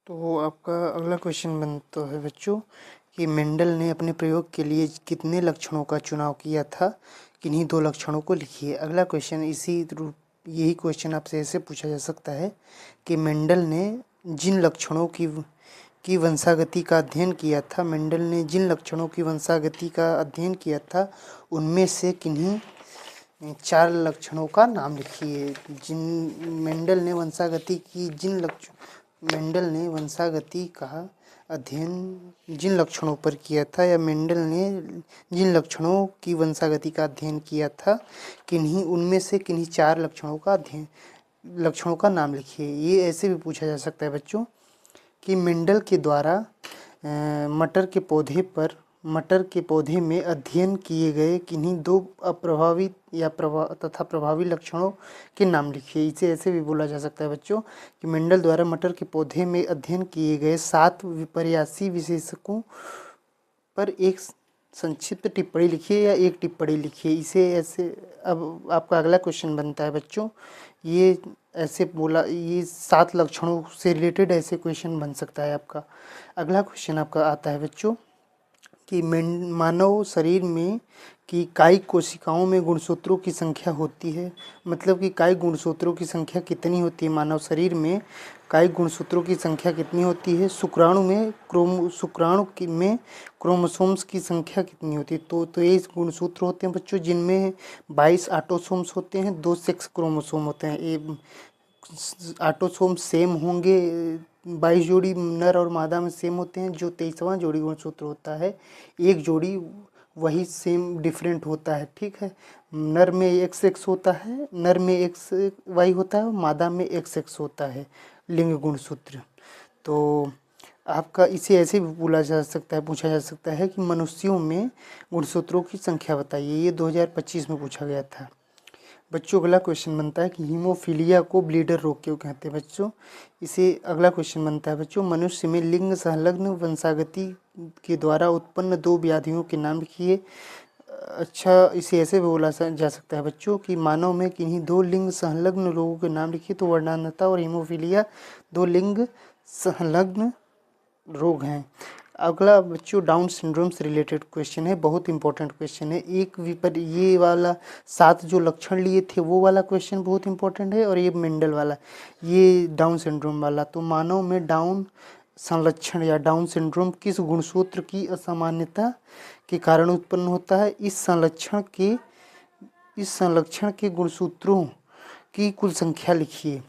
तो आपका अगला क्वेश्चन बनता है बच्चों कि मेंडल ने अपने प्रयोग के लिए कितने लक्षणों का चुनाव किया था, किन्हीं दो लक्षणों को लिखिए। अगला क्वेश्चन यही क्वेश्चन आपसे ऐसे पूछा जा सकता है कि मेंडल ने जिन लक्षणों की वंशागति का अध्ययन किया था, मेंडल ने जिन लक्षणों की वंशागति का अध्ययन किया था उनमें से किन्हीं 4 लक्षणों का नाम लिखिए। मेंडल ने वंशागति का अध्ययन जिन लक्षणों पर किया था, या मेंडल ने जिन लक्षणों की वंशागति का अध्ययन किया था, उनमें से किन्हीं 4 लक्षणों का नाम लिखिए। ये ऐसे भी पूछा जा सकता है बच्चों कि मेंडल के द्वारा मटर के पौधे में अध्ययन किए गए किन्हीं 2 अप्रभावी तथा प्रभावी लक्षणों के नाम लिखिए। इसे ऐसे भी बोला जा सकता है बच्चों कि मेंडल द्वारा मटर के पौधे में अध्ययन किए गए 7 विपर्यासी विशेषकों पर एक संक्षिप्त टिप्पणी लिखिए या एक टिप्पणी लिखिए। इसे ऐसे, अब आपका अगला क्वेश्चन बनता है बच्चों, ये 7 लक्षणों से रिलेटेड ऐसे क्वेश्चन बन सकता है आपका। अगला क्वेश्चन आपका आता है बच्चों कि मानव शरीर में कि कायिक कोशिकाओं में गुणसूत्रों की संख्या होती है, मतलब कि कायिक गुणसूत्रों की संख्या कितनी होती है मानव शरीर में, कायिक गुणसूत्रों की संख्या कितनी होती है। शुक्राणु में क्रोमोसोम्स की संख्या कितनी होती है। तो ये गुणसूत्र होते हैं बच्चों जिनमें 22 ऑटोसोम्स होते हैं, 2 सेक्स क्रोमोसोम होते हैं। ये ऑटोसोम सेम होंगे, 22 जोड़ी नर और मादा में सेम होते हैं। जो 23वां जोड़ी गुणसूत्र होता है, एक जोड़ी वही सेम डिफरेंट होता है, ठीक है। नर में XX होता है, नर में XY होता है, मादा में XX होता है लिंग गुणसूत्र। तो आपका इसे ऐसे भी पूछा जा सकता है कि मनुष्यों में गुणसूत्रों की संख्या बताइए। ये 2025 में पूछा गया था बच्चों। अगला क्वेश्चन बनता है कि हीमोफीलिया को ब्लीडर रोग क्यों कहते हैं बच्चों। इसे अगला क्वेश्चन बनता है बच्चों, मनुष्य में लिंग संलग्न वंशागति के द्वारा उत्पन्न 2 व्याधियों के नाम लिखिए। अच्छा, इसे ऐसे भी बोला जा सकता है बच्चों कि मानव में किन्हीं 2 लिंग संलग्न रोगों के नाम लिखिए। तो वर्णांधता और हीमोफीलिया 2 लिंग संलग्न रोग हैं। अगला बच्चों डाउन सिंड्रोम से रिलेटेड क्वेश्चन है, बहुत इंपॉर्टेंट क्वेश्चन है। ये वाला 7 जो लक्षण लिए थे वो वाला क्वेश्चन बहुत इंपॉर्टेंट है, और ये मेंडल वाला, ये डाउन सिंड्रोम वाला। तो मानव में डाउन संलक्षण या डाउन सिंड्रोम किस गुणसूत्र की असामान्यता के कारण उत्पन्न होता है। इस संलक्षण के गुणसूत्रों की कुल संख्या लिखिए।